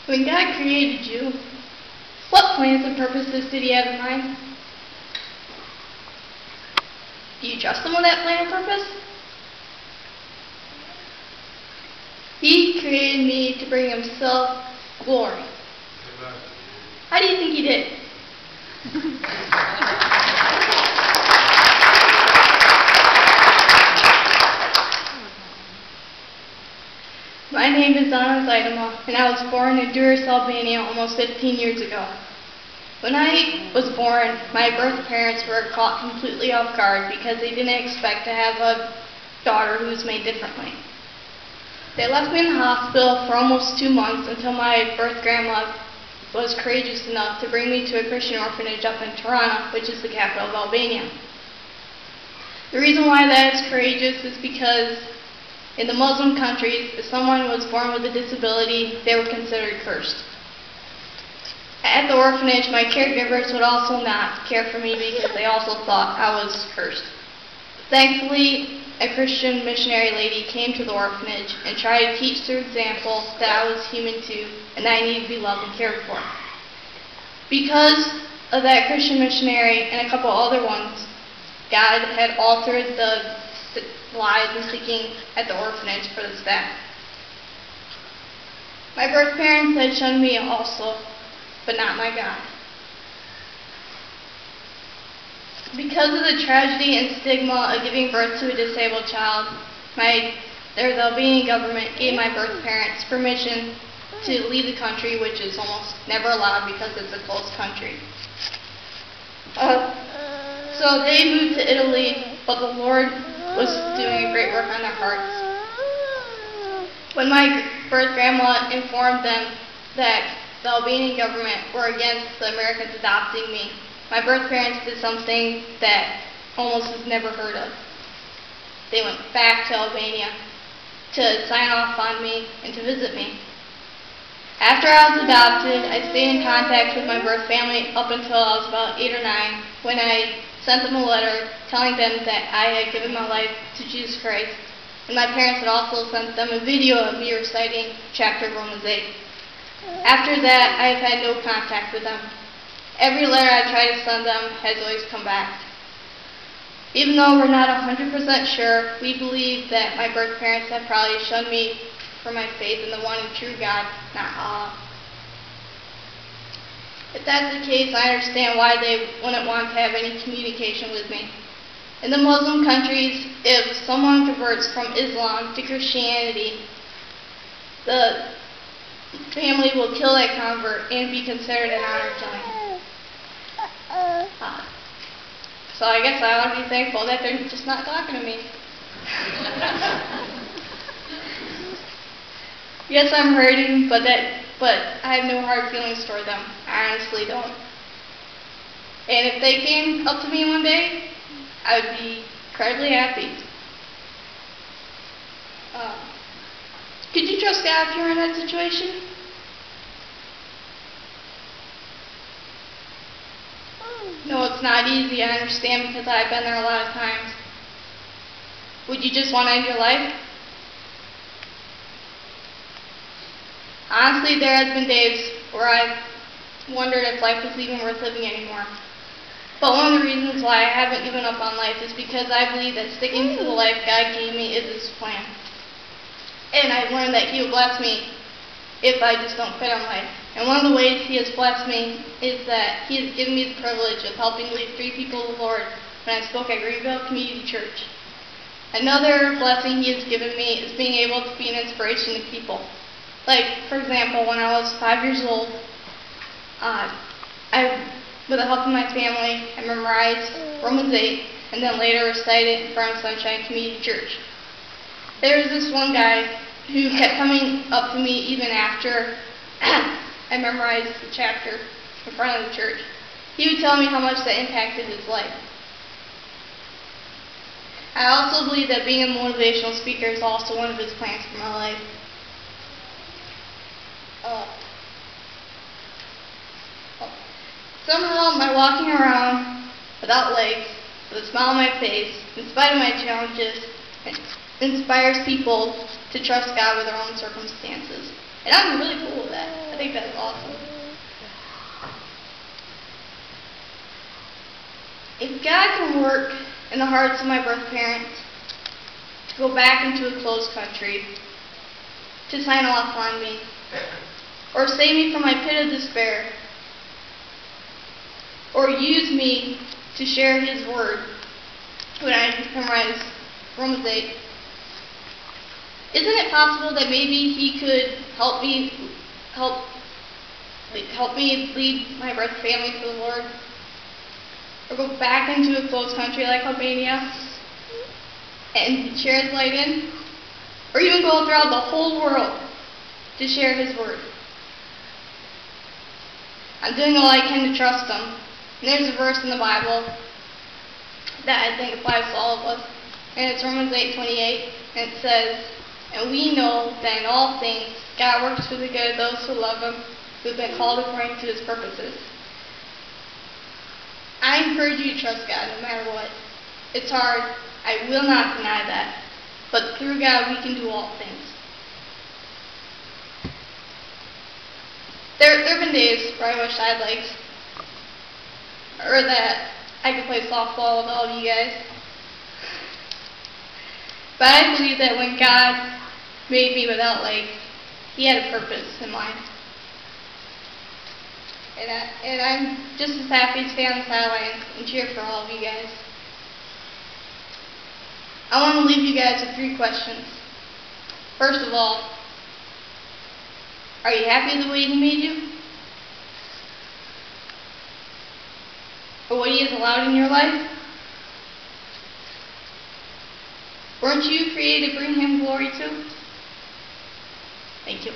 When God created you, what plans and purposes did He have in mind? Do you trust Him with that plan and purpose? He created me to bring Himself glory. How do you think He did? My name is Ana Zuidema, and I was born in Albania almost 15 years ago. When I was born, my birth parents were caught completely off guard because they didn't expect to have a daughter who was made differently. They left me in the hospital for almost 2 months until my birth grandma was courageous enough to bring me to a Christian orphanage up in Tirana, which is the capital of Albania. The reason why that is courageous is because in the Muslim countries, if someone was born with a disability, they were considered cursed. At the orphanage, my caregivers would also not care for me because they also thought I was cursed. Thankfully, a Christian missionary lady came to the orphanage and tried to teach through example that I was human too and that I needed to be loved and cared for. Because of that Christian missionary and a couple other ones, God had altered the lives and thinking at the orphanage for the staff. My birth parents had shunned me also, but not my God. Because of the tragedy and stigma of giving birth to a disabled child, the Albanian government gave my birth parents permission to leave the country, which is almost never allowed because it's a closed country. So they moved to Italy, but the Lord was doing a great work on their hearts. When my birth grandma informed them that the Albanian government were against the Americans adopting me, my birth parents did something that almost was never heard of. They went back to Albania to sign off on me and to visit me. After I was adopted, I stayed in contact with my birth family up until I was about 8 or 9, when I sent them a letter telling them that I had given my life to Jesus Christ, and my parents had also sent them a video of me reciting chapter of Romans 8. After that, I have had no contact with them. Every letter I tried to send them has always come back. Even though we're not 100% sure, we believe that my birth parents have probably shunned me for my faith in the one and true God, not Allah. If that's the case, I understand why they wouldn't want to have any communication with me. In the Muslim countries, if someone converts from Islam to Christianity, the family will kill that convert and be considered an honor killing. So I guess I ought to be thankful that they're just not talking to me. Yes, I'm hurting, but I have no hard feelings toward them. I honestly don't. And if they came up to me one day, I would be incredibly happy. Could you trust God if you're in that situation? No, it's not easy, I understand, because I've been there a lot of times. Would you just want to end your life? Honestly, there has been days where I've wondered if life was even worth living anymore. But one of the reasons why I haven't given up on life is because I believe that sticking to the life God gave me is His plan. And I've learned that He will bless me if I just don't quit on life. And one of the ways He has blessed me is that He has given me the privilege of helping lead 3 people to the Lord when I spoke at Greenville Community Church. Another blessing He has given me is being able to be an inspiration to people. Like, for example, when I was 5 years old, with the help of my family, I memorized Romans 8 and then later recited it in front of Sunshine Community Church. There was this one guy who kept coming up to me even after I memorized the chapter in front of the church. He would tell me how much that impacted his life. I also believe that being a motivational speaker is also one of His plans for my life. Somehow my walking around without legs, with a smile on my face, in spite of my challenges, inspires people to trust God with their own circumstances. And I'm really cool with that. think that's awesome. If God can work in the hearts of my birth parents to go back into a closed country, to sign off on me, or save me from my pit of despair, or use me to share His word when I memorize Romans 8, isn't it possible that maybe He could help me lead my birth family to the Lord? Or go back into a closed country like Albania and share His light in? Or even go throughout the whole world to share His word? I'm doing all I can to trust Him. And there's a verse in the Bible that I think applies to all of us. And it's Romans 8:28. And it says, "And we know that in all things God works for the good of those who love Him, who have been called according to His purposes." I encourage you to trust God no matter what. It's hard. I will not deny that. But through God we can do all things. There have been days where I wish I had legs. Or that I could play softball with all of you guys. But I believe that when God made me without legs, He had a purpose in mind. And I'm just as happy to stay on the sidelines and cheer for all of you guys. I want to leave you guys with 3 questions. First of all, are you happy the way He made you? Or what He has allowed in your life? Weren't you created to bring Him glory too? Thank you.